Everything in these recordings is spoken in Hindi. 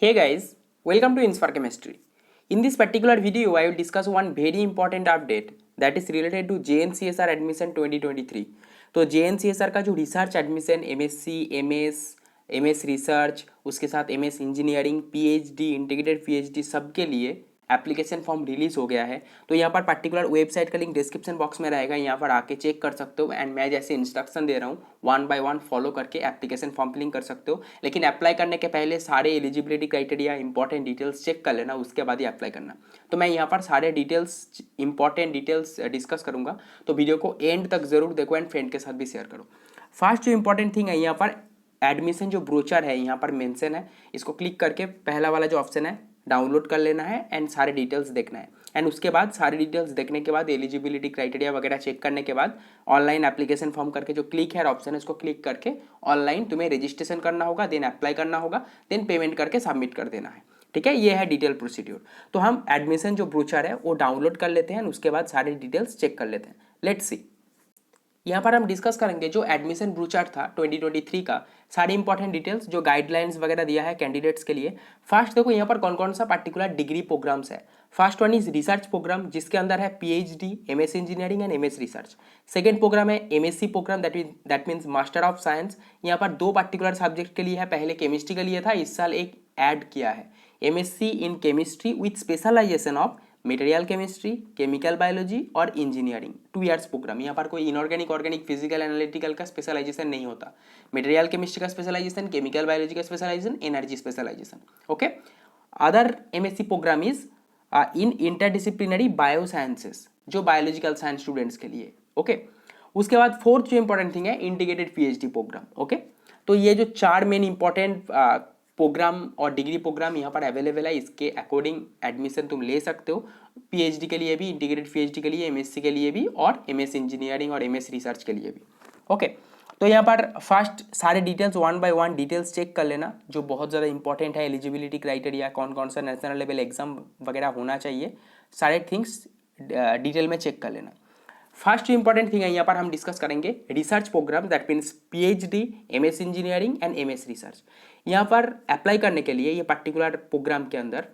Hey guys, welcome to Inspire Chemistry. In this particular video, I will discuss one very important update that is related to JNCSR admission 2023. तो JNCSR का जो research admission MSc, MS research, उसके साथ MS engineering, PhD, integrated PhD सबके लिए एप्लीकेशन फॉर्म रिलीज हो गया है। तो यहाँ पर पर्टिकुलर वेबसाइट का लिंक डिस्क्रिप्शन बॉक्स में रहेगा, यहाँ पर आके चेक कर सकते हो। एंड मैं जैसे इंस्ट्रक्शन दे रहा हूँ वन बाय वन फॉलो करके एप्लीकेशन फॉर्म फिलिंग कर सकते हो। लेकिन अप्लाई करने के पहले सारे eligibility criteria important details check कर लेना, उसके बाद ही अप्लाई करना। तो मैं यहाँ पर सारे डिटेल्स इंपॉर्टेंट डिटेल्स डिस्कस करूँगा, तो वीडियो को एंड तक जरूर देखो एंड फ्रेंड के साथ भी शेयर करो। फर्स्ट जो इंपॉर्टेंट थिंग है, यहाँ पर एडमिशन जो ब्रोचर है यहाँ पर मेंशन है, इसको क्लिक करके पहला वाला जो ऑप्शन है डाउनलोड कर लेना है एंड सारे डिटेल्स देखना है। एंड उसके बाद सारी डिटेल्स देखने के बाद एलिजिबिलिटी क्राइटेरिया वगैरह चेक करने के बाद ऑनलाइन एप्लीकेशन फॉर्म करके जो क्लिक है ऑप्शन है उसको क्लिक करके ऑनलाइन तुम्हें रजिस्ट्रेशन करना होगा, देन अप्लाई करना होगा, देन पेमेंट करके सबमिट कर देना है। ठीक है, ये है डिटेल प्रोसीड्यूर। तो हम एडमिशन जो ब्रोचर है वो डाउनलोड कर लेते हैं, उसके बाद सारी डिटेल्स चेक कर लेते हैं। लेट्स सी, यहाँ पर हम डिस्कस करेंगे जो एडमिशन ब्रोचर था 2023 का, सारी इंपॉर्टेंट डिटेल्स जो गाइडलाइंस वगैरह दिया है कैंडिडेट्स के लिए। फर्स्ट देखो यहाँ पर कौन कौन सा पर्टिकुलर डिग्री प्रोग्राम्स है। First one is research program, जिसके अंदर है PhD, MS engineering and MS research. Second program है MSc program, that means master of science. यहाँ पर दो पर्टिकुलर सब्जेक्ट के लिए है, पहले केमिस्ट्री के लिए था, इस साल एक ऐड किया है MSc in chemistry with specialization of material chemistry, chemical biology और इंजीनियरिंग। 2 years program. यहाँ पर कोई इनऑर्गेनिक, ऑर्गेनिक, फिजिकल, एनालिटिकल का स्पेशलाइजेशन नहीं होता। मटेरियल केमिस्ट्री का स्पेशलाइजेशन, केमिकल बायोलॉजी का specialization, energy specialization. Okay. Other MSc program is in interdisciplinary biosciences, जो बायोलॉजिकल साइंस स्टूडेंट्स के लिए। ओके। उसके बाद फोर्थ जो इंपॉर्टेंट थिंग है इंटीग्रेटेड PhD प्रोग्राम। ओके। तो ये जो 4 मेन इंपॉर्टेंट प्रोग्राम और डिग्री प्रोग्राम यहाँ पर अवेलेबल है, इसके अकॉर्डिंग एडमिशन तुम ले सकते हो। PhD के लिए भी, इंटीग्रेटेड PhD के लिए, MSc के लिए भी और MS इंजीनियरिंग और MS रिसर्च के लिए भी। ओके। तो यहाँ पर फर्स्ट सारे details one by one details check कर लेना, जो बहुत ज़्यादा इंपॉर्टेंट है। एलिजिबिलिटी क्राइटेरिया, कौन कौन सा नेशनल लेवल एग्जाम वगैरह होना चाहिए, सारे थिंग्स डिटेल में चेक कर लेना। फर्स्ट जो इंपॉर्टेंट थिंग है यहाँ पर हम डिस्कस करेंगे research program, that means PhD, MS engineering and MS research. यहाँ पर अप्लाई करने के लिए ये पर्टिकुलर प्रोग्राम के अंदर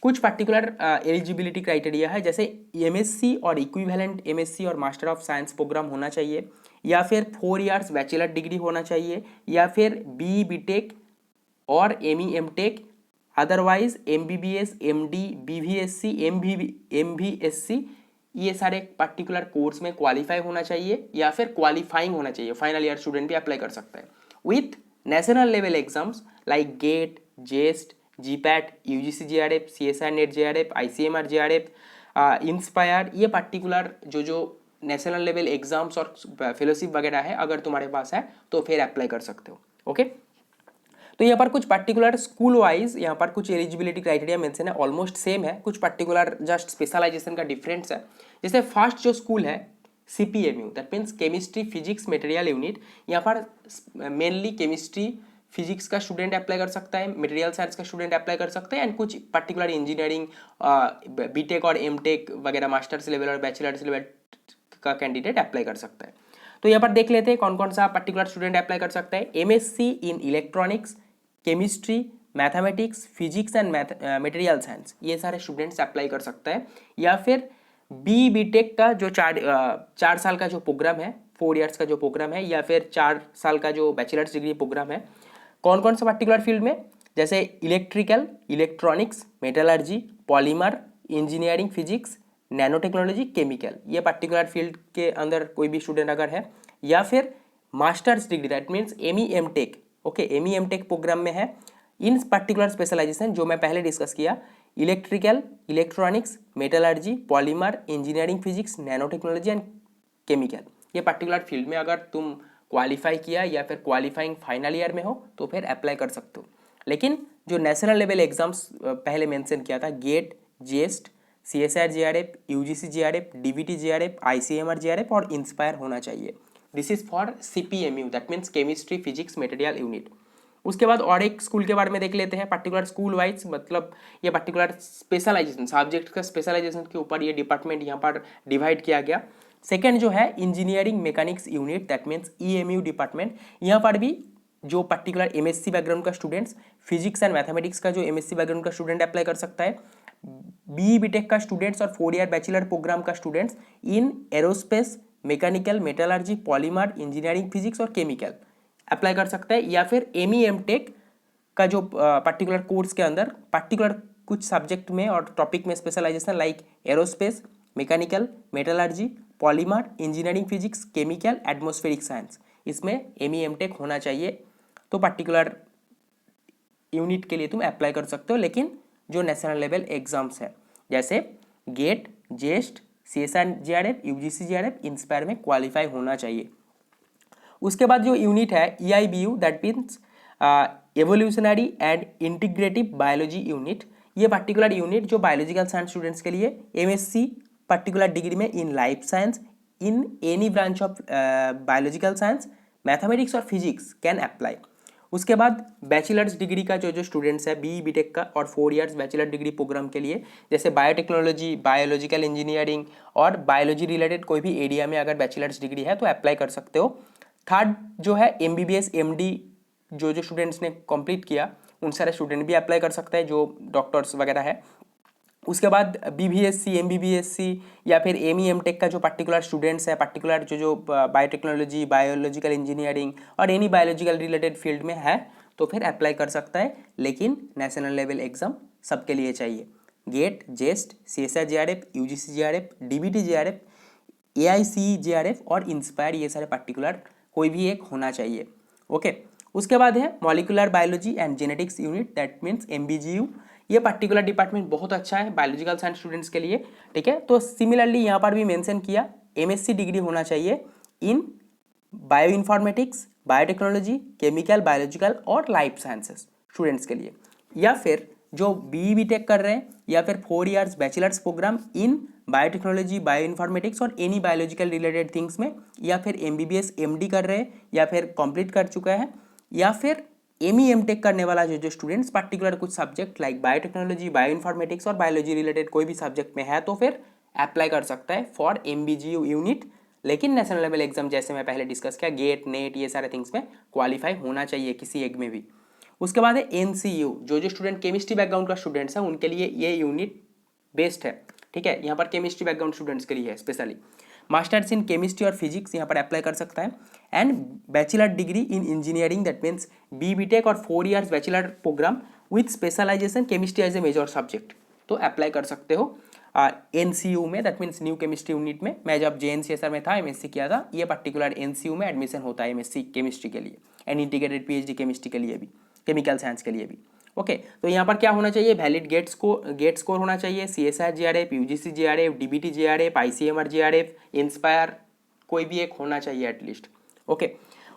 कुछ पर्टिकुलर एलिजिबिलिटी क्राइटेरिया है, जैसे MSc और इक्विवेलेंट MSc और मास्टर ऑफ साइंस प्रोग्राम होना चाहिए, या फिर 4 इयर्स बैचलर डिग्री होना चाहिए, या फिर BE BTech और ME MTech, otherwise MBBS, MD, BVSC, MVSC, ये सारे पर्टिकुलर कोर्स में क्वालिफाई होना चाहिए या फिर क्वालिफाइंग होना चाहिए। फाइनल ईयर स्टूडेंट भी अप्लाई कर सकता है with national level exams like GATE, JEST, GPAT, UGC JRF, CSIR NET JRF, ICMR JRF, INSPIRE. ये पर्टिकुलर जो नेशनल लेवल एग्जाम्स और फेलोशिप वगैरह है, अगर तुम्हारे पास है तो फिर अप्लाई कर सकते हो। ओके। तो यहाँ पर कुछ पर्टिकुलर स्कूल वाइज यहाँ पर कुछ एलिजिबिलिटी क्राइटेरिया मेंशन है, ऑलमोस्ट सेम है, कुछ पर्टिकुलर जस्ट स्पेशलाइजेशन का डिफरेंस है। जैसे फर्स्ट जो स्कूल है CPMU, that means chemistry physics material unit. यहाँ पर मेनली केमिस्ट्री फिजिक्स का स्टूडेंट अप्लाई कर सकता है, मटेरियल साइंस का स्टूडेंट अप्लाई कर सकता है, एंड कुछ पर्टिकुलर इंजीनियरिंग, BTech और MTech वगैरह मास्टर्स लेवल और बैचलर्स लेवल का कैंडिडेट अप्लाई कर सकता है। तो यहाँ पर देख लेते हैं कौन कौन सा पर्टिकुलर स्टूडेंट अप्लाई कर सकता है। MSc in electronics, chemistry, mathematics, physics and material science, ये सारे स्टूडेंट्स अप्लाई कर सकता है। या फिर BE BTech का जो 4 साल का जो प्रोग्राम है, 4 इयर्स का जो प्रोग्राम है, या फिर 4 साल का जो बैचलर्स डिग्री प्रोग्राम है, कौन कौन सा पर्टिकुलर फील्ड में, जैसे electrical, electronics, metallurgy, polymer, engineering physics, nano technology, chemical, ये पर्टिकुलर फील्ड के अंदर कोई भी स्टूडेंट अगर है, या फिर masters degree, that means ME MTech। Okay, ME MTech program में है इन पर्टिकुलर स्पेशलाइजेशन जो मैं पहले डिस्कस किया, electrical, electronics, metallurgy, polymer, engineering physics, nano technology and chemical. ये पर्टिकुलर फील्ड में अगर तुम क्वालिफाई किया या फिर क्वालिफाइंग फाइनल ईयर में हो तो फिर अप्लाई कर सकते हो। लेकिन जो नेशनल लेवल एग्जाम्स पहले मेंशन किया था, GATE, JEST, CSIR JRF, UGC JRF, DVT JRF, ICMR JRF और इंस्पायर होना चाहिए। This is for CPMU, that means chemistry physics material unit. उसके बाद और एक स्कूल के बारे में देख लेते हैं, पर्टिकुलर स्कूल वाइज, मतलब ये पर्टिकुलर स्पेशलाइजेशन सब्जेक्ट का स्पेशलाइजेशन के ऊपर ये डिपार्टमेंट यहाँ पर डिवाइड किया गया। सेकेंड जो है engineering mechanics unit, that means EMU department. यहाँ पर भी जो पर्टिकुलर एमएससी बैकग्राउंड का स्टूडेंट्स, फिजिक्स एंड मैथमेटिक्स का जो एमएससी बैकग्राउंड का स्टूडेंट अप्लाई कर सकता है, बी बीटेक का स्टूडेंट्स और 4 ईयर बैचलर प्रोग्राम का students in aerospace, mechanical, metallurgy, polymer, engineering, physics और केमिकल अप्लाई कर सकता है, या फिर एमटेक का जो पर्टिकुलर कोर्स के अंदर पर्टिकुलर कुछ सब्जेक्ट में और टॉपिक में specialization like aerospace, mechanical, metallurgy, polymer, engineering, physics, chemical, atmospheric science, इसमें एमटेक होना चाहिए। तो पर्टिकुलर यूनिट के लिए तुम अप्लाई कर सकते हो, लेकिन जो नेशनल लेवल एग्जाम्स है जैसे GATE, JEST, CSIR JRF, UGC JRF, INSPIRE में क्वालिफाई होना चाहिए। उसके बाद जो यूनिट है EIBU, that means evolutionary and integrative biology unit, ये पर्टिकुलर यूनिट जो बायोलॉजिकल साइंस स्टूडेंट्स के लिए MSc पर्टिकुलर डिग्री में in life science, in any branch of biological science, mathematics और फिजिक्स कैन अप्लाई। उसके बाद बैचलर्स डिग्री का जो स्टूडेंट्स है बी बीटेक का और 4 इयर्स बैचलर डिग्री प्रोग्राम के लिए, जैसे बायोटेक्नोलॉजी, बायोलॉजिकल इंजीनियरिंग और बायोलॉजी रिलेटेड कोई भी एरिया में अगर बैचलर्स डिग्री है तो अप्लाई कर सकते हो। थर्ड जो है MBBS MD जो स्टूडेंट्स ने कंप्लीट किया उन सारे स्टूडेंट भी अप्लाई कर सकते हैं जो डॉक्टर्स वगैरह है। उसके बाद BBSC, MBBSC या फिर MTech का जो पर्टिकुलर स्टूडेंट्स है, पर्टिकुलर जो बायोटेक्नोलॉजी, बायोलॉजिकल इंजीनियरिंग और एनी बायोलॉजिकल रिलेटेड फील्ड में है तो फिर अप्लाई कर सकता है, लेकिन नेशनल लेवल एग्जाम सबके लिए चाहिए। GATE, JEST, CSIR JRF, UGC JRF, DBT JRF, AICE JRF और इंस्पायर, ये सारे पर्टिकुलर कोई भी एक होना चाहिए। ओके, उसके बाद है molecular biology and genetics unit, that means MBGU। ये पर्टिकुलर डिपार्टमेंट बहुत अच्छा है बायोलॉजिकल साइंस स्टूडेंट्स के लिए, ठीक है। तो सिमिलरली यहाँ पर भी मेंशन किया MSc डिग्री होना चाहिए in bioinformatics, biotechnology, chemical, biological और लाइफ साइंसेस स्टूडेंट्स के लिए, या फिर जो BTech कर रहे हैं या फिर 4 years bachelors program in biotechnology, bio informatics और एनी बायोलॉजिकल रिलेटेड थिंग्स में, या फिर MBBS MD कर रहे हैं या फिर कंप्लीट कर चुका है, या फिर MTech करने वाला जो स्टूडेंट्स पर्टिकुलर कुछ subject like biotechnology, bio informatics और बायोलॉजी रिलेटेड कोई भी सब्जेक्ट में है तो फिर अप्लाई कर सकता है फॉर MBGU यूनिट। लेकिन नेशनल लेवल एग्जाम जैसे मैं पहले डिस्कस किया, गेट, नेट, ये सारे थिंग्स में क्वालिफाई होना चाहिए किसी एक में भी। उसके बाद है NCU, जो स्टूडेंट केमिस्ट्री बैकग्राउंड का स्टूडेंट्स है उनके लिए ये यूनिट बेस्ट है, ठीक है। यहाँ पर केमिस्ट्री बैकग्राउंड स्टूडेंट्स के लिए है स्पेशली। मास्टर्स इन केमिस्ट्री और फिजिक्स यहाँ पर अप्लाई कर सकता है, and bachelor degree in engineering, that means BTech और 4 years bachelor program with specialization chemistry as a major subject, तो अप्लाई कर सकते हो NCU में, that means new chemistry unit में। मैं जब JNCSR में था, MSc किया था, ये पर्टिकुलर NCU में एडमिशन होता है MSc केमिस्ट्री के लिए एंड इंटीग्रेटेड PhD केमिस्ट्री के लिए भी, केमिकल साइंस के लिए भी। ओके, तो यहाँ पर क्या होना चाहिए, वैलिड गेट स्कोर होना चाहिए, CSIR JRF, UGC JRF, DBT JRF, ICMR JRF, inspire कोई भी एक होना चाहिए एटलीस्ट। ओके,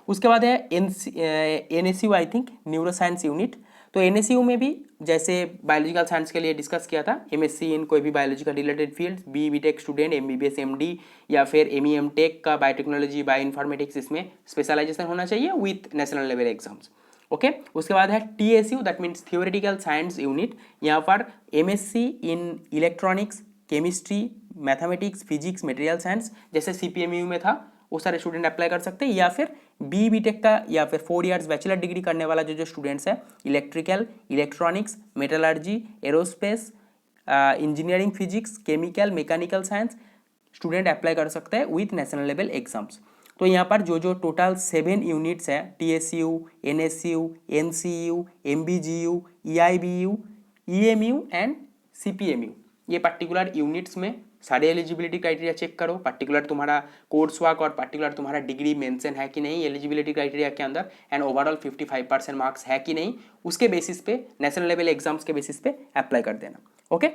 उसके बाद है NSU, I think neuro science unit. तो NSU में भी जैसे बायोलॉजिकल साइंस के लिए डिस्कस किया था, MSc इन कोई भी biological related field, BTech student, MBBS MD या फिर MTech का बायोटेक्नोलॉजी, बायो इन्फॉर्मेटिक्स, इसमें स्पेशलाइजेशन होना चाहिए with national level exams. Okay, उसके बाद है TSU, that means theoretical science unit. यहाँ पर MSc in electronics, chemistry, mathematics, physics, material science जैसे CPMU में था वो सारे स्टूडेंट अप्लाई कर सकते हैं, या फिर BTech का या फिर 4 इयर्स बैचलर डिग्री करने वाला जो स्टूडेंट्स है electrical, electronics, metallurgy, aerospace, engineering, physics, chemical, mechanical science student apply कर सकते हैं विथ नेशनल लेवल एग्जाम्स। तो यहाँ पर जो टोटल 7 यूनिट्स है, TSU, NSU, NCU, MBGU, EIBU, EMU and CPMU, ये पर्टिकुलर यूनिट्स में सारे एलिजिबिलिटी क्राइटेरिया चेक करो, पर्टिकुलर तुम्हारा कोर्स वर्क और पर्टिकुलर तुम्हारा डिग्री मेंशन है कि नहीं एलिजिबिलिटी क्राइटेरिया के अंदर, एंड ओवरऑल 55% मार्क्स है कि नहीं, उसके बेसिस पे नेशनल लेवल एग्जाम्स के बेसिस पे अप्लाई कर देना। ओके,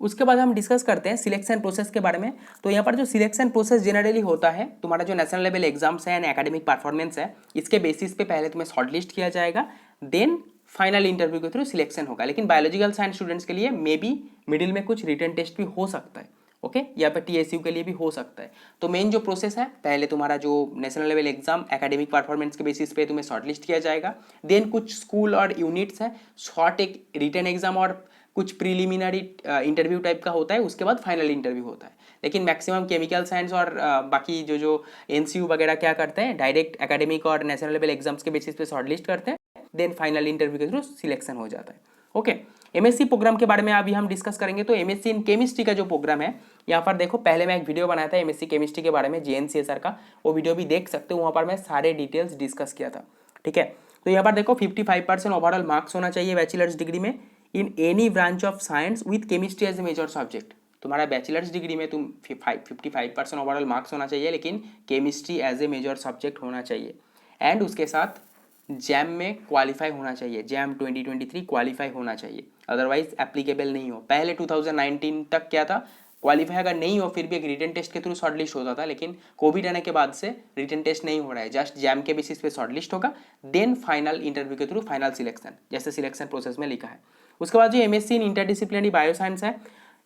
उसके बाद हम डिस्कस करते हैं सिलेक्शन प्रोसेस के बारे में। तो यहाँ पर जो सिलेक्शन प्रोसेस जनरली होता है, तुम्हारा जो नेशनल लेवल एग्जाम्स है एंड एकेडमिक परफॉर्मेंस है, इसके बेसिस पे पहले तुम्हें शॉर्टलिस्ट किया जाएगा, देन फाइनल इंटरव्यू के थ्रू सिलेक्शन होगा। लेकिन बायोलॉजिकल साइंस स्टूडेंट्स के लिए मे बी मिडिल में कुछ रिटन टेस्ट भी हो सकता है, ओके, या फिर TSU के लिए भी हो सकता है। तो मेन जो प्रोसेस है, पहले तुम्हारा जो national level exam academic performance के बेसिस पे तुम्हें शॉर्टलिस्ट किया जाएगा, देन कुछ स्कूल और यूनिट्स है, शॉर्ट एक रिटन एग्जाम और कुछ प्रीलिमिनरी इंटरव्यू टाइप का होता है, उसके बाद फाइनल इंटरव्यू होता है। लेकिन मैक्सिमम केमिकल साइंस और बाकी जो एनसीयू वगैरह क्या करते हैं, डायरेक्ट एकेडमिक और नेशनल लेवल एग्जाम्स के बेसिस पे शॉर्टलिस्ट करते हैं, देन फाइनल इंटरव्यू के थ्रू सिलेक्शन हो जाता है। ओके, एमएससी प्रोग्राम के बारे में अभी हम डिस्कस करेंगे। तो एमएससी इन केमिस्ट्री का जो प्रोग्राम है, यहाँ पर देखो पहले मैं एक वीडियो बनाया था एमएससी केमिस्ट्री के बारे में जेएनसीएसआर का, वो वीडियो भी देख सकते हो, वहाँ पर मैं सारे डिटेल्स डिस्कस किया था। ठीक है, तो यहाँ पर देखो 55% ओवरऑल मार्क्स होना चाहिए बैचलर्स डिग्री में in any branch of science with chemistry as a major subject. तुम्हारा बैचलर्स डिग्री में तुम 55% ओवरऑल मार्क्स होना चाहिए, लेकिन chemistry as a major subject होना चाहिए। एंड उसके साथ जैम में क्वालिफाई होना चाहिए, जैम 2023 क्वालिफाई होना चाहिए, अदरवाइज एप्लीकेबल नहीं हो। पहले 2019 तक क्या था, क्वालिफाई अगर नहीं हो फिर भी एक रिटन टेस्ट के थ्रू शॉर्टलिस्ट होता था, लेकिन कोविड आने के बाद से रिटन टेस्ट नहीं हो रहा है, जस्ट जैम के बेसिस पे शॉर्टलिस्ट होगा, देन फाइनल इंटरव्यू के थ्रू फाइनल सिलेक्शन, जैसे सिलेक्शन प्रोसेस में लिखा है। उसके बाद जो एमएससी इन इंटरडिसिप्लिनरी बायोसाइंस है,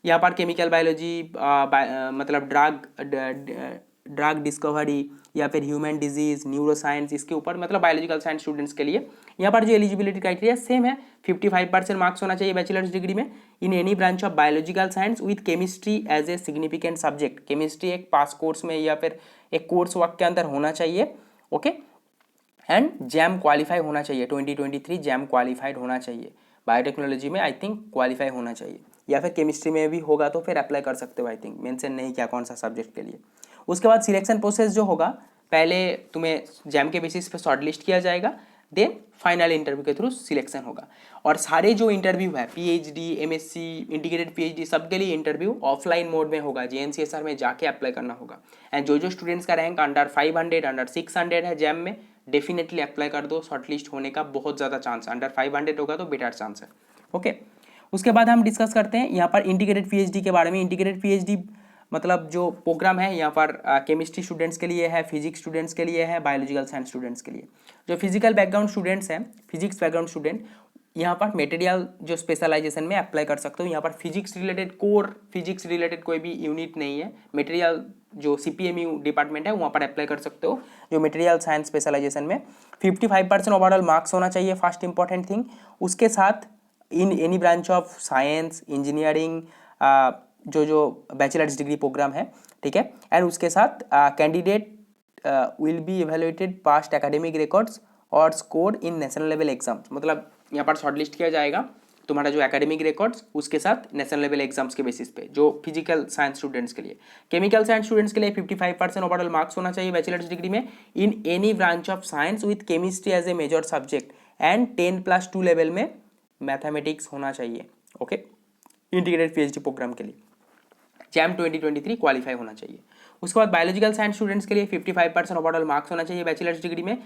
यहाँ पर केमिकल बायोलॉजी मतलब ड्रग डिस्कवरी या फिर ह्यूमन डिजीज, न्यूरो साइंस, इसके ऊपर मतलब बायोलॉजिकल साइंस स्टूडेंट्स के लिए यहाँ पर जो एलिजिबिलिटी क्राइटेरिया सेम है, 55% मार्क्स होना चाहिए बैचलर्स डिग्री में in any branch of biological science with chemistry as a significant subject. Chemistry एक पास कोर्स में या फिर एक कोर्स वर्क के अंदर होना चाहिए। ओके, एंड जैम क्वालिफाई होना चाहिए, 2023 जैम क्वालिफाइड होना चाहिए। बायोटेक्नोलॉजी में आई थिंक क्वालिफाई होना चाहिए, या फिर केमिस्ट्री में भी होगा तो फिर अप्लाई कर सकते हो, आई थिंक मेंशन नहीं किया कौन सा सब्जेक्ट के लिए। उसके बाद सिलेक्शन प्रोसेस जो होगा, पहले तुम्हें जैम के बेसिस पे शॉर्टलिस्ट किया जाएगा, देन फाइनल इंटरव्यू के थ्रू सिलेक्शन होगा। और सारे जो इंटरव्यू है पीएचडी, एमएससी, इंटीग्रेटेड पीएचडी, सबके लिए इंटरव्यू ऑफलाइन मोड में होगा, जेएनसीएसआर में जाके अप्लाई करना होगा। एंड जो स्टूडेंट्स का रैंक अंडर 500 अंडर 600 है जैम में, डेफिनेटली अप्लाई कर दो, शॉर्टलिस्ट होने का बहुत ज़्यादा चांस है, अंडर 500 होगा तो बेटर चांस है। ओके, उसके बाद हम डिस्कस करते हैं यहाँ पर इंटीग्रेटेड पीएचडी के बारे में। इंटीग्रेटेड पीएचडी मतलब जो प्रोग्राम है यहाँ पर केमिस्ट्री स्टूडेंट्स के लिए है, फिजिक्स स्टूडेंट्स के लिए है, बायोलॉजिकल साइंस स्टूडेंट्स के लिए। जो फिजिकल बैकग्राउंड स्टूडेंट्स हैं, फिजिक्स बैकग्राउंड स्टूडेंट, यहाँ पर मटेरियल जो स्पेशलाइजेशन में अप्लाई कर सकते हो। यहाँ पर physics related, core physics related कोई भी यूनिट नहीं है, मटेरियल जो सीपीएमयू डिपार्टमेंट है वहाँ पर अप्लाई कर सकते हो, जो मटेरियल साइंस स्पेशलाइजेशन में। 55% ओवरऑल मार्क्स होना चाहिए, फर्स्ट इंपॉर्टेंट थिंग। उसके साथ in any branch of science, engineering, जो बैचलर्स डिग्री प्रोग्राम है, ठीक है। एंड उसके साथ candidate will be evaluated past academic records और score in national level exams. मतलब यहाँ पर शॉर्टलिस्ट किया जाएगा तुम्हारा जो एकेडमिक रिकॉर्ड्स, उसके साथ नेशनल लेवल एग्जाम्स के बेसिस पे, जो फिजिकल साइंस स्टूडेंट्स के लिए। केमिकल साइंस स्टूडेंट्स के लिए 55% ओवरऑल मार्क्स होना चाहिए बैचलर्स डिग्री में in any branch of science with chemistry as a major subject, and 10+2 level में मैथमेटिक्स होना चाहिए। ओके, इंटीग्रेटेड पीएचडी प्रोग्राम के लिए जैम 2023 क्वालिफाई होना चाहिए। उसके बाद बायोलॉजिकल साइंस स्टूडेंट्स के लिए 55% ओवरऑल मार्क्स होना चाहिए बैचलर्स डिग्री में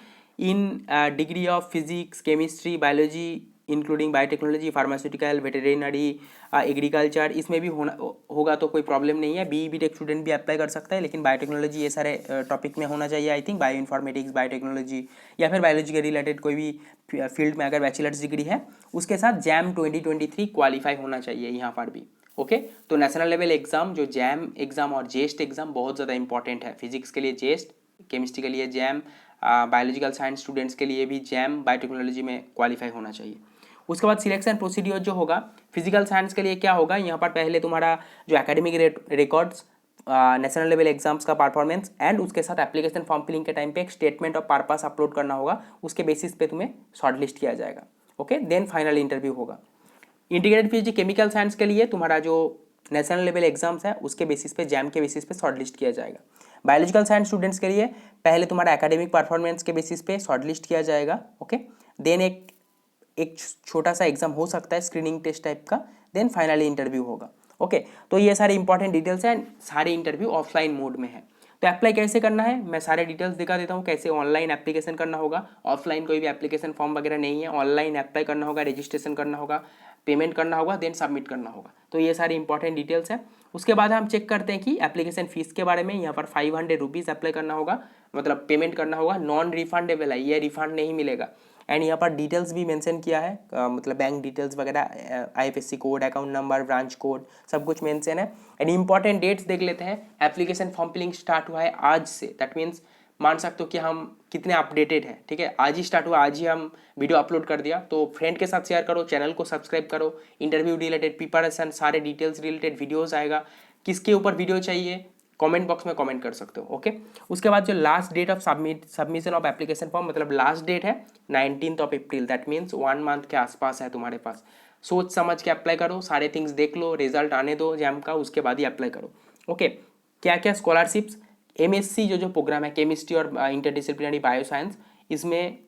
in degree of physics, chemistry, biology including biotechnology, pharmaceutical, veterinary, agriculture, इसमें भी होगा तो कोई प्रॉब्लम नहीं है। बी टेक स्टूडेंट भी अप्लाई कर सकता है, लेकिन बायोटेक्नोलॉजी ये सारे टॉपिक में होना चाहिए I think, bio informatics, biotechnology या फिर बायोलॉजी के रिलेटेड कोई भी फील्ड में अगर बैचलर्स डिग्री है, उसके साथ जैम 2023 क्वालिफाई होना चाहिए यहाँ पर भी। ओके, तो नेशनल लेवल एग्जाम जो जैम एग्जाम और जेस्ट एग्जाम बहुत ज़्यादा इंपॉर्टेंट है। फिजिक्स के लिए जेस्ट, केमिस्ट्री के लिए जैम, बायोलॉजिकल साइंस स्टूडेंट्स के लिए भी जैम, बायोटेक्नोलॉजी में क्वालिफाई होना चाहिए। उसके बाद सिलेक्शन प्रोसीड्योर जो होगा, फिजिकल साइंस के लिए क्या होगा, यहाँ पर पहले तुम्हारा जो academic records, national level exams का परफॉर्मेंस, एंड उसके साथ एप्लीकेशन फॉर्म फिलिंग के टाइम पे एक स्टेटमेंट ऑफ पर्पस अपलोड करना होगा, उसके बेसिस पे तुम्हें शॉर्टलिस्ट किया जाएगा। ओके, देन फाइनल इंटरव्यू होगा। इंटीग्रेटेड पीएचडी केमिकल साइंस के लिए तुम्हारा जो नेशनल लेवल एग्जाम्स है उसके बेसिस पे, जैम के बेसिस पे शॉर्टलिस्ट किया जाएगा। बायोलॉजिकल साइंस स्टूडेंट्स के लिए पहले तुम्हारा एकेडमिक परफॉर्मेंस के बेसिस पे शॉर्टलिस्ट किया जाएगा। ओके, देन एक छोटा सा एग्जाम हो सकता है स्क्रीनिंग टेस्ट टाइप का, देन फाइनली इंटरव्यू होगा। ओके, तो ये सारे इंपॉर्टेंट डिटेल्स हैं, सारे इंटरव्यू ऑफलाइन मोड में है। तो अप्लाई कैसे करना है मैं सारे डिटेल्स दिखा देता हूँ, कैसे ऑनलाइन एप्लीकेशन करना होगा। ऑफलाइन कोई भी एप्लीकेशन फॉर्म वगैरह नहीं है, ऑनलाइन अप्लाई करना होगा, रजिस्ट्रेशन करना होगा, पेमेंट करना होगा, देन सबमिट करना होगा। तो ये सारी इंपॉर्टेंट डिटेल्स हैं। उसके बाद हम चेक करते हैं कि एप्लीकेशन फीस के बारे में। यहाँ पर 500 रुपीज़ अप्लाई करना होगा, मतलब पेमेंट करना होगा, नॉन रिफंडेबल है, ये रिफंड नहीं मिलेगा। एंड यहाँ पर डिटेल्स भी मेंशन किया है, मतलब बैंक डिटेल्स वगैरह, IFSC code, account number, branch code, सब कुछ मेंशन है। एंड इंपॉर्टेंट डेट्स देख लेते हैं। एप्लीकेशन फॉर्म फिलिंग स्टार्ट हुआ है आज से, दैट मीन्स मान सकते हो कि हम कितने अपडेटेड हैं। ठीक है, आज ही स्टार्ट हुआ, आज ही हम वीडियो अपलोड कर दिया, तो फ्रेंड के साथ शेयर करो, चैनल को सब्सक्राइब करो। इंटरव्यू रिलेटेड प्रिपरेशन, सारे डिटेल्स रिलेटेड वीडियोस आएगा। किसके ऊपर वीडियो चाहिए कमेंट बॉक्स में कमेंट कर सकते हो। ओके, उसके बाद जो last date of submission of application form, मतलब लास्ट डेट है 19 अप्रैल, दैट मीन्स 1 मंथ के आसपास है तुम्हारे पास। सोच समझ के अप्लाई करो, सारे थिंग्स देख लो, रिजल्ट आने दो जैम का, उसके बाद ही अप्लाई करो। ओके, क्या क्या स्कॉलरशिप्स, एमएससी जो परोग्राम है केमिस्ट्री और इंटरडिसिप्लिनरी बायोसाइंस, इसमें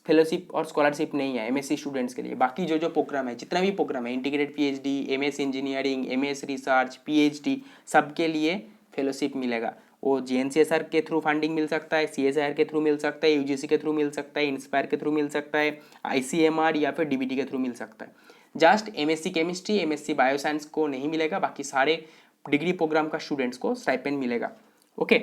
फेलोशिप और स्कॉलरशिप नहीं है एमएससी स्टूडेंट्स के लिए। बाकी जो प्रोग्राम है, जितना भी प्रोग्राम है, integrated PhD, MS engineering, MS research, PhD, सबके लिए फेलोशिप मिलेगा। वो जेएनसीएसआर के थ्रू फंडिंग मिल सकता है, सीएसआईआर के थ्रू मिल सकता है, यूजीसी के थ्रू मिल सकता है, इंस्पायर के थ्रू मिल सकता है, आईसीएमआर या फिर डीबीटी के थ्रू मिल सकता है। Just MSc chemistry, MSc bioscience को नहीं मिलेगा, बाकी सारे डिग्री प्रोग्राम का स्टूडेंट्स को स्टाइपेंड मिलेगा। ओके,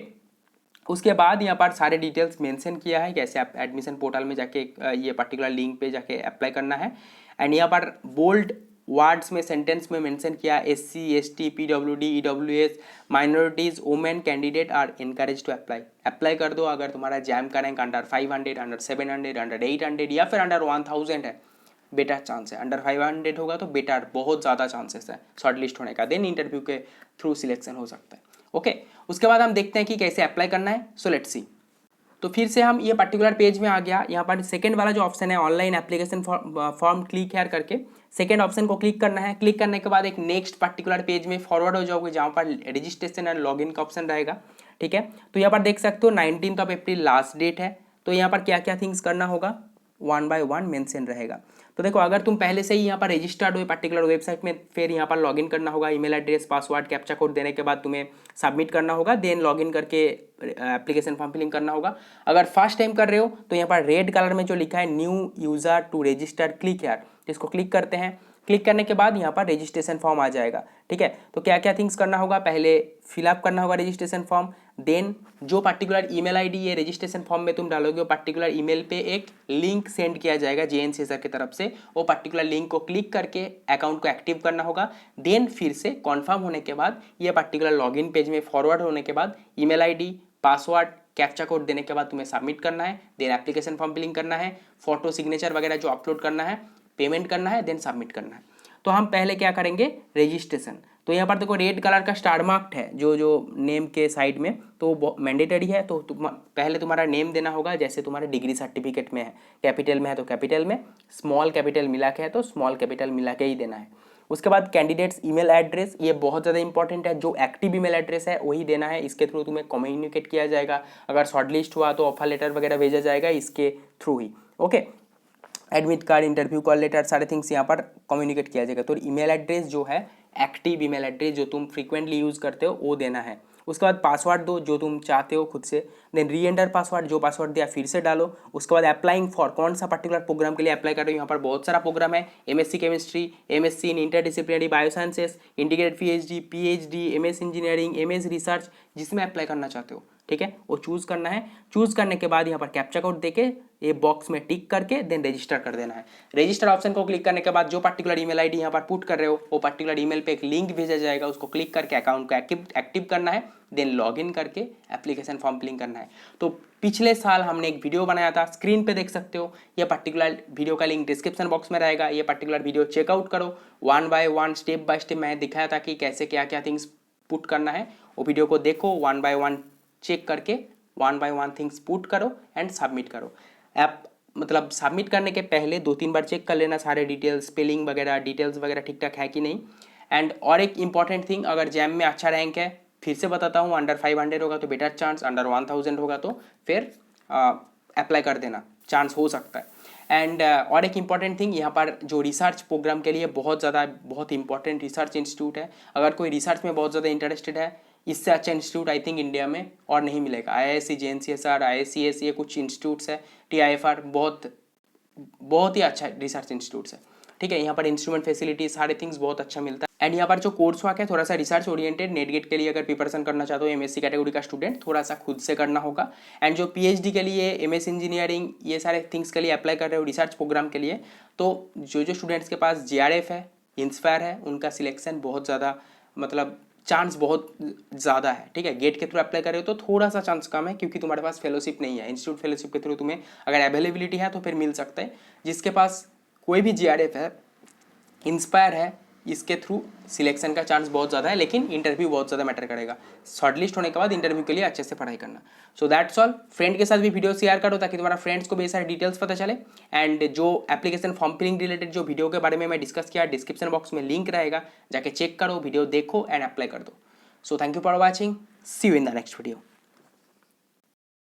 उसके बाद यहाँ पर सारे डिटेल्स मेंशन किया है, कैसे आप एडमिशन पोर्टल में जाके ये पर्टिकुलर लिंक पे जाके अप्लाई करना है। एंड यहाँ पर बोल्ड वर्ड्स में सेंटेंस में मेंशन किया, SC ST PWD EWS minorities women candidate are encourage to apply कर दो। अगर तुम्हारा जैम का रैंक अंडर 500, अंडर 700, अंडर 800 या फिर अंडर 1000 है, बेटर चांस है। अंडर 500 होगा तो बेटर, बहुत ज़्यादा चांसेस है शॉर्ट लिस्ट होने का, देन इंटरव्यू के थ्रू सिलेक्शन हो सकता है। ओके, उसके बाद हम देखते हैं कि कैसे अप्लाई करना है। So let's see. तो फिर से हम ये पर्टिकुलर पेज में आ गया। यहाँ पर सेकंड वाला जो ऑप्शन है online application form click here करके सेकंड ऑप्शन को क्लिक करना है। क्लिक करने के बाद एक नेक्स्ट पर्टिकुलर पेज में फॉरवर्ड हो जाओगे, जहाँ पर रजिस्ट्रेशन एंड लॉगिन का ऑप्शन रहेगा। ठीक है, तो यहाँ पर देख सकते हो 19 अप्रैल लास्ट डेट है। तो यहाँ पर क्या क्या थिंग्स करना होगा, 1 बाय 1 मेंशन रहेगा। तो देखो, अगर तुम पहले से ही यहाँ पर रजिस्टर्ड हो पर्टिकुलर वेबसाइट में, फिर यहाँ पर लॉगिन करना होगा, email address, password, captcha code देने के बाद तुम्हें सबमिट करना होगा, देन लॉगिन करके एप्लीकेशन फॉर्म फिलिंग करना होगा। अगर फर्स्ट टाइम कर रहे हो तो यहाँ पर रेड कलर में जो लिखा है new user to register, click यार, इसको क्लिक करते हैं। क्लिक करने के बाद यहाँ पर रजिस्ट्रेशन फॉर्म आ जाएगा। ठीक है, तो क्या क्या थिंग्स करना होगा, पहले फिलअप करना होगा रजिस्ट्रेशन फॉर्म, देन जो पर्टिकुलर ईमेल आईडी ये रजिस्ट्रेशन फॉर्म में तुम डालोगे, वो पर्टिकुलर ईमेल पे एक लिंक सेंड किया जाएगा जेएनसीएसआर की तरफ से। वो पर्टिकुलर लिंक को क्लिक करके अकाउंट को एक्टिव करना होगा। देन फिर से कॉन्फर्म होने के बाद ये पर्टिकुलर लॉगिन पेज में फॉरवर्ड होने के बाद email ID, password, captcha code देने के बाद तुम्हें सबमिट करना है, देन एप्लीकेशन फॉर्म फिलिंग करना है, फोटो सिग्नेचर वगैरह जो अपलोड करना है, पेमेंट करना है, देन सबमिट करना है। तो हम पहले क्या करेंगे, रजिस्ट्रेशन। तो यहाँ पर देखो रेड कलर का स्टार मार्क्ड है जो नेम के साइड में, तो वो मैंडेटरी है। तो पहले तुम्हारा नेम देना होगा, जैसे तुम्हारे डिग्री सर्टिफिकेट में है, कैपिटल में है तो कैपिटल में, स्मॉल कैपिटल मिला के है तो स्मॉल कैपिटल मिला के ही देना है। उसके बाद कैंडिडेट्स ईमेल एड्रेस, ये बहुत ज़्यादा इंपॉर्टेंट है, जो एक्टिव ईमेल एड्रेस है वही देना है, इसके थ्रू तुम्हें कम्युनिकेट किया जाएगा। अगर शॉर्टलिस्ट हुआ तो ऑफर लेटर वगैरह भेजा जाएगा इसके थ्रू ही। Okay, admit card, interview call letter, सारे थिंग्स यहाँ पर कम्युनिकेट किया जाएगा। तो ईमेल एड्रेस जो है, एक्टिव ईमेल एड्रेस जो तुम फ्रीक्वेंटली यूज़ करते हो वो देना है। उसके बाद पासवर्ड दो जो तुम चाहते हो खुद से, देन री एंटर पासवर्ड, जो पासवर्ड दिया फिर से डालो। उसके बाद अप्लाइंग फॉर, कौन सा पर्टिकुलर प्रोग्राम के लिए अप्लाई कर रहे हो, यहाँ पर बहुत सारा प्रोग्राम है, MSc chemistry, MSc in interdisciplinary biosciences, integrated PhD, MS engineering, MS research, जिसमें अप्लाई करना चाहते हो। ठीक है, वो चूज़ करना है। चूज़ करने के बाद यहाँ पर कैप्चा कोड देके ये बॉक्स में टिक करके देन रजिस्टर कर देना है। रजिस्टर ऑप्शन को क्लिक करने के बाद जो पर्टिकुलर ईमेल आईडी यहाँ पर पुट कर रहे हो, वो पर्टिकुलर ईमेल पे एक लिंक भेजा जाएगा, उसको क्लिक करके अकाउंट को एक्टिव करना है, देन लॉगिन करके एप्लीकेशन फॉर्म फिलिंग करना है। तो पिछले साल हमने एक वीडियो बनाया था, स्क्रीन पे देख सकते हो, ये पर्टिकुलर वीडियो का लिंक डिस्क्रिप्शन बॉक्स में रहेगा। ये पर्टिकुलर वीडियो चेकआउट करो, 1 बाय 1 स्टेप बाय स्टेप मैं दिखाया था कि कैसे क्या क्या थिंग्स पुट करना है। वो वीडियो को देखो, 1 बाय 1 चेक करके 1 बाय 1 थिंग्स पुट करो एंड सबमिट करो। ऐप मतलब सबमिट करने के पहले 2-3 बार चेक कर लेना सारे डिटेल्स, स्पेलिंग वगैरह, डिटेल्स वगैरह ठीक ठाक है कि नहीं। एंड और एक इंपॉर्टेंट थिंग, अगर जैम में अच्छा रैंक है, फिर से बताता हूँ, अंडर 500 होगा तो बेटर चांस, अंडर 1000 होगा तो फिर अप्लाई कर देना, चांस हो सकता है। एंड और एक इंपॉर्टेंट थिंग, यहाँ पर जो रिसर्च प्रोग्राम के लिए बहुत इंपॉर्टेंट रिसर्च इंस्टीट्यूट है। अगर कोई रिसर्च में बहुत ज़्यादा इंटरेस्टेड है, इससे अच्छा इंस्टीट्यूट आई थिंक इंडिया में और नहीं मिलेगा। IISc, JNCSR, IICS, ये कुछ इंस्टीट्यूट्स है, TIFR, बहुत ही अच्छा रिसर्च इंस्टीट्यूट्स है। ठीक है, यहाँ पर इंस्ट्रूमेंट फैसिलिटी, सारे थिंग्स बहुत अच्छा मिलता है। एंड यहाँ पर जो कोर्स वर्क है थोड़ा सा रिसर्च ओरिएंटेड, नेट गेट के लिए अगर प्रिपरेशन करना चाहते हो, MSc कैटेगरी का स्टूडेंट, थोड़ा सा खुद से करना होगा। एंड जो PhD के लिए, MS इंजीनियरिंग, ये सारे थिंग्स के लिए अप्लाई कर रहे हो रिसर्च प्रोग्राम के लिए, तो जो स्टूडेंट्स के पास JRF है, इंस्पायर है, उनका सिलेक्शन बहुत ज़्यादा मतलब चांस बहुत ज़्यादा है, ठीक है। गेट के थ्रू अप्लाई कर रहे हो तो थोड़ा सा चांस कम है, क्योंकि तुम्हारे पास फेलोशिप नहीं है। इंस्टीट्यूट फेलोशिप के थ्रू तुम्हें अगर अवेलेबिलिटी है तो फिर मिल सकता है। जिसके पास कोई भी जीआरएफ है, इंस्पायर है, इसके थ्रू सिलेक्शन का चांस बहुत ज़्यादा है, लेकिन इंटरव्यू बहुत ज़्यादा मैटर करेगा। शॉर्टलिस्ट होने के बाद इंटरव्यू के लिए अच्छे से पढ़ाई करना। So that's all. फ्रेंड के साथ भी वीडियो शेयर करो ताकि तुम्हारा फ्रेंड्स को भी सारे डिटेल्स पता चले। एंड जो एप्लीकेशन फॉर्म फिलिंग रिलेटेड जो वीडियो के बारे में मैं डिस्कस किया, डिस्क्रिप्शन बॉक्स में लिंक रहेगा, जाके चेक करो, वीडियो देखो एंड अप्लाई कर दो। So thank you for watching, see you in the next video.